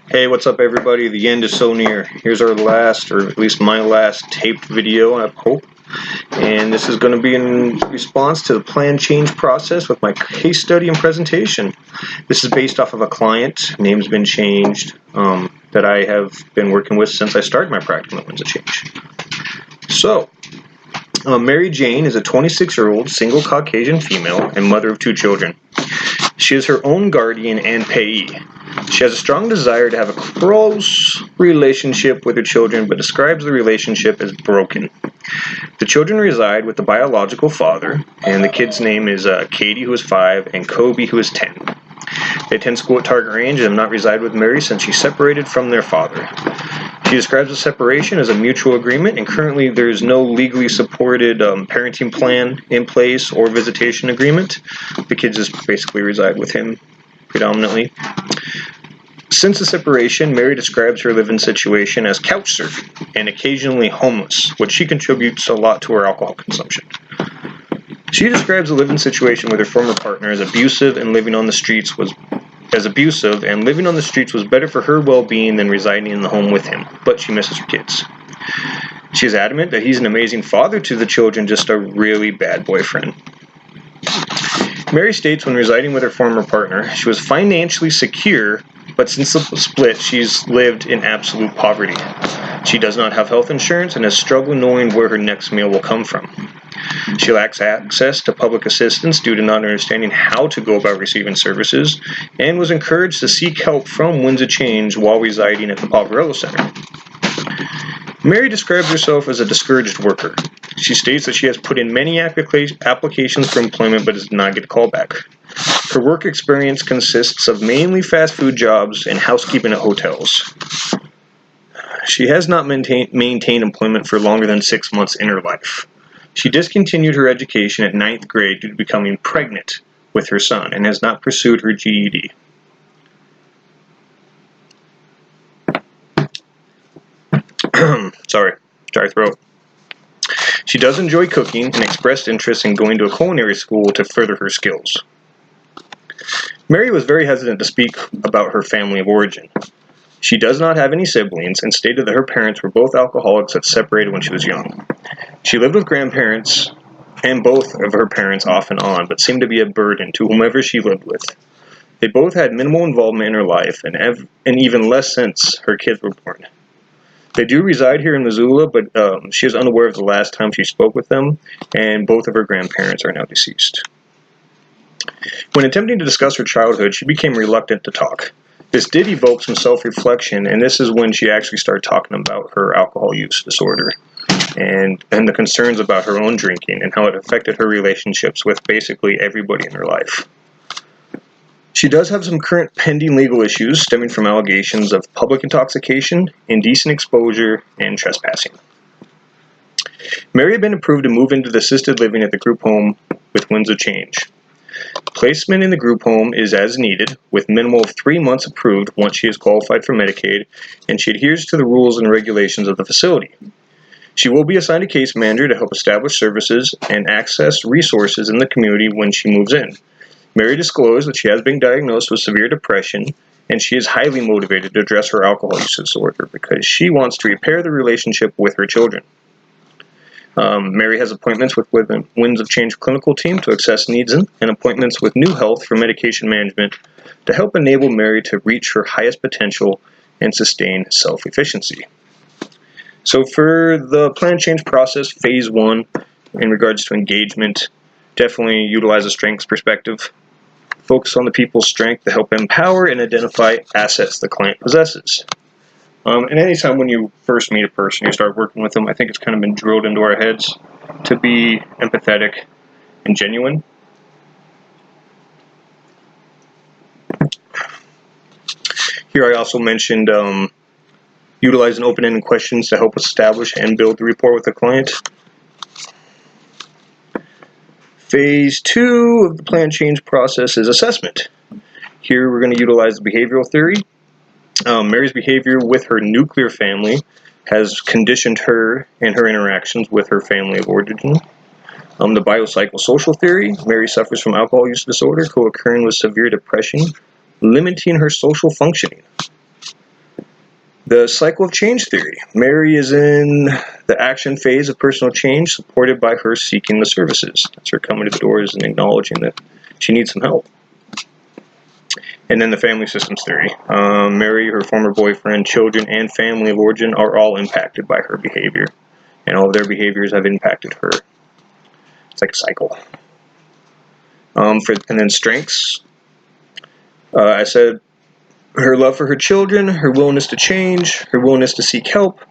Hey, what's up everybody? The end is so near. Here's our last, or at least my last taped video, I hope. And this is going to be in response to the plan change process with my case study and presentation. This is based off of a client, name's been changed, that I have been working with since I started my Practicum at Winds of Change. So, Mary Jane is a 26-year-old single Caucasian female and mother of 2 children. She is her own guardian and payee. She has a strong desire to have a close relationship with her children, but describes the relationship as broken. The children reside with the biological father, and the kid's name is Katie, who is 5, and Kobe, who is 10. They attend school at Target Range and have not resided with Mary since she separated from their father. She describes the separation as a mutual agreement, and currently there is no legally supported parenting plan in place or visitation agreement. The kids just basically reside with him predominantly. Since the separation, Mary describes her living situation as couch surfing and occasionally homeless, which she contributes a lot to her alcohol consumption. She describes the living situation with her former partner as abusive, and living on the streets was better for her well-being than residing in the home with him, but she misses her kids. She is adamant that he's an amazing father to the children, just a really bad boyfriend. Mary states when residing with her former partner, she was financially secure, but since the split, she's lived in absolute poverty. She does not have health insurance and has struggled knowing where her next meal will come from. She lacks access to public assistance due to not understanding how to go about receiving services, and was encouraged to seek help from Winds of Change while residing at the Poverello Center. Mary describes herself as a discouraged worker. She states that she has put in many applications for employment but does not get a call back. Her work experience consists of mainly fast food jobs and housekeeping at hotels. She has not maintained employment for longer than 6 months in her life. She discontinued her education at 9th grade due to becoming pregnant with her son and has not pursued her GED. Dry throat. She does enjoy cooking and expressed interest in going to a culinary school to further her skills. Mary was very hesitant to speak about her family of origin. She does not have any siblings and stated that her parents were both alcoholics that separated when she was young. She lived with grandparents and both of her parents off and on, but seemed to be a burden to whomever she lived with. They both had minimal involvement in her life and even less since her kids were born. They do reside here in Missoula, but she is unaware of the last time she spoke with them, and both of her grandparents are now deceased. When attempting to discuss her childhood, she became reluctant to talk. This did evoke some self-reflection, and this is when she actually started talking about her alcohol use disorder and the concerns about her own drinking and how it affected her relationships with basically everybody in her life. She does have some current pending legal issues stemming from allegations of public intoxication, indecent exposure, and trespassing. Mary had been approved to move into the assisted living at the group home with Winds of Change. Placement in the group home is as needed, with minimal of 3 months approved once she is qualified for Medicaid, and she adheres to the rules and regulations of the facility. She will be assigned a case manager to help establish services and access resources in the community when she moves in. Mary disclosed that she has been diagnosed with severe depression, and she is highly motivated to address her alcohol use disorder because she wants to repair the relationship with her children. Mary has appointments with Winds of Change clinical team to assess needs and appointments with New Health for medication management to help enable Mary to reach her highest potential and sustain self-efficiency. So for the plan change process, phase 1, in regards to engagement, definitely utilize a strengths perspective. Focus on the people's strength to help empower and identify assets the client possesses. And anytime when you first meet a person, you start working with them, I think it's kind of been drilled into our heads to be empathetic and genuine. Here I also mentioned utilizing open-ended questions to help establish and build the rapport with the client. Phase 2 of the plan change process is assessment. Here we're going to utilize the behavioral theory. Mary's behavior with her nuclear family has conditioned her and her interactions with her family of origin. The biopsychosocial theory, Mary suffers from alcohol use disorder co-occurring with severe depression, limiting her social functioning. The cycle of change theory. Mary is in the action phase of personal change, supported by her seeking the services. That's her coming to the doors and acknowledging that she needs some help. And then the family systems theory. Mary, her former boyfriend, children, and family of origin are all impacted by her behavior. And all of their behaviors have impacted her. It's like a cycle. And then strengths. I said her love for her children, her willingness to change, her willingness to seek help,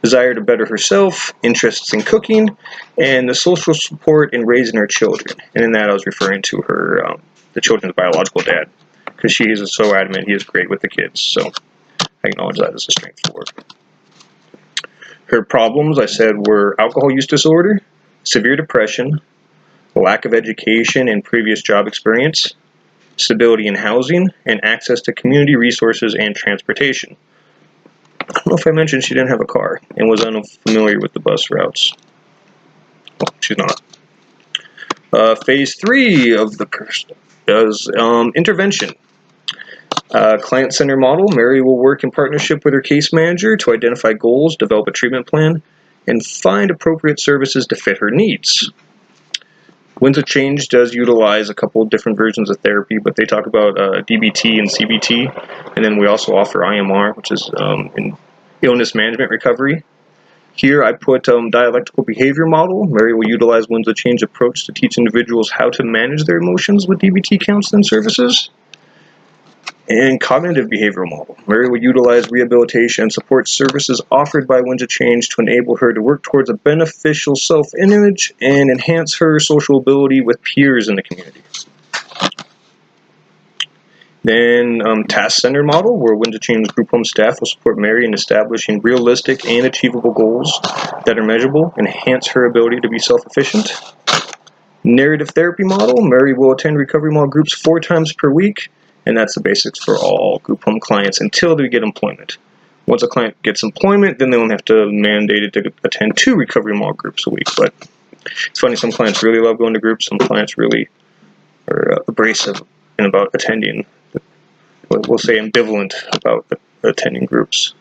desire to better herself, interests in cooking, and the social support in raising her children. And in that I was referring to her, the children's biological dad, because she is so adamant he is great with the kids. So I acknowledge that as a strength for her. Her problems, I said, were alcohol use disorder, severe depression, lack of education and previous job experience, stability in housing, and access to community resources and transportation. I don't know if I mentioned she didn't have a car and was unfamiliar with the bus routes. Well, she's not. Phase 3 of the person is intervention. Client-centered model. Mary will work in partnership with her case manager to identify goals, develop a treatment plan, and find appropriate services to fit her needs. Winds of Change does utilize a couple of different versions of therapy, but they talk about DBT and CBT, and then we also offer IMR, which is in illness management recovery. Here I put dialectical behavior model. Mary will utilize Winds of Change approach to teach individuals how to manage their emotions with DBT counseling services. And cognitive behavioral model. Mary will utilize rehabilitation and support services offered by Winds of Change to enable her to work towards a beneficial self-image and enhance her social ability with peers in the community. Then task-centered model, where Winds of Change group home staff will support Mary in establishing realistic and achievable goals that are measurable, enhance her ability to be self-efficient. Narrative therapy model, Mary will attend recovery model groups 4 times per week, and that's the basics for all group home clients until they get employment. Once a client gets employment, then they won't have to mandate it to attend 2 recovery model groups a week. But it's funny, some clients really love going to groups, some clients really are abrasive about attending. We'll say ambivalent about attending groups.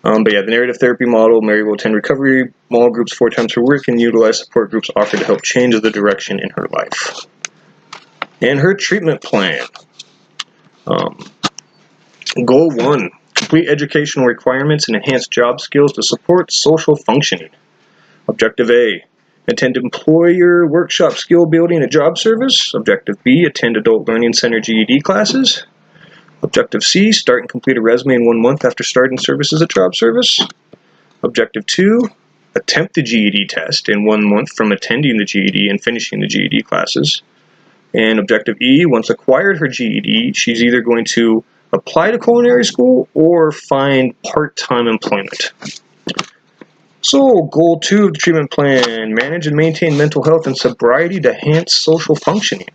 But yeah, the narrative therapy model, Mary will attend recovery model groups 4 times per week and utilize support groups offered to help change the direction in her life. And her treatment plan. Goal 1, complete educational requirements and enhance job skills to support social functioning. Objective A, attend employer workshop skill building at job service. Objective B, attend adult learning center GED classes. Objective C, start and complete a resume in 1 month after starting services at job service. Objective 2, attempt the GED test in 1 month from attending the GED and finishing the GED classes. And objective E, once acquired her GED, she's either going to apply to culinary school or find part-time employment. So, goal 2 of the treatment plan, manage and maintain mental health and sobriety to enhance social functioning.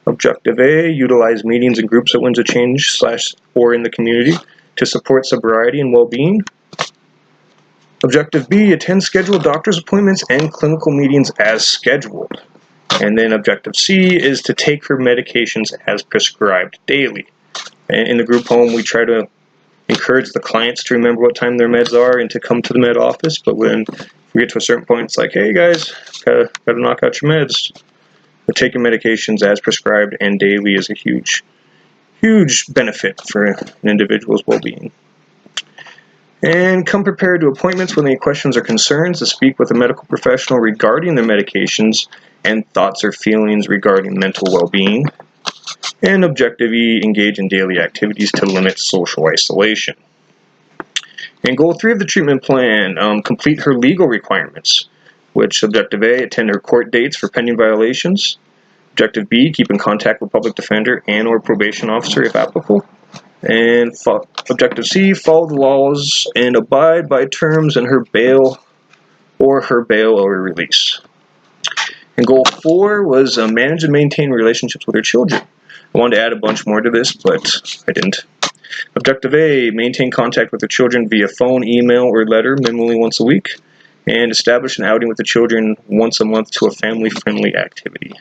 Objective A, utilize meetings and groups at Winds of Change / or in the community to support sobriety and well-being. Objective B, attend scheduled doctor's appointments and clinical meetings as scheduled. And then objective C is to take her medications as prescribed daily. And in the group home, we try to encourage the clients to remember what time their meds are and to come to the med office. But when we get to a certain point, it's like, hey guys, gotta knock out your meds. But taking medications as prescribed and daily is a huge benefit for an individual's well-being. And come prepared to appointments with any questions or concerns to speak with a medical professional regarding their medications and thoughts or feelings regarding mental well-being. And objective E, engage in daily activities to limit social isolation. And goal 3 of the treatment plan, complete her legal requirements, which objective A, attend her court dates for pending violations. Objective B, keep in contact with public defender and or probation officer if applicable. And objective C, follow the laws and abide by terms in her bail or release. And goal 4 was manage and maintain relationships with her children. I wanted to add a bunch more to this, but I didn't. Objective A, maintain contact with the children via phone, email, or letter minimally once a week, and establish an outing with the children once a month to a family-friendly activity.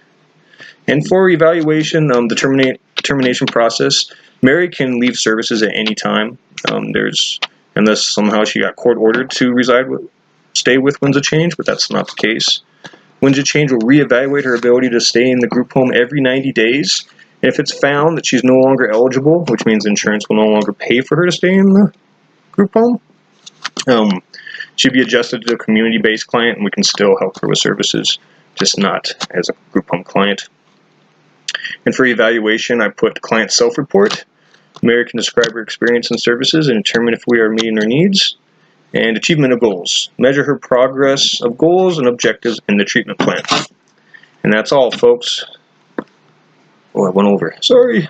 And for evaluation, the termination process, Mary can leave services at any time. There's unless somehow she got court ordered to stay with Winds of Change, but that's not the case. Winds of Change will reevaluate her ability to stay in the group home every 90 days. And if it's found that she's no longer eligible, which means insurance will no longer pay for her to stay in the group home, she'd be adjusted to a community-based client, and we can still help her with services, just not as a group home client. And for evaluation, I put client self-report. Mary can describe her experience and services and determine if we are meeting her needs. And achievement of goals. Measure her progress of goals and objectives in the treatment plan. And that's all, folks. Oh, I went over. Sorry.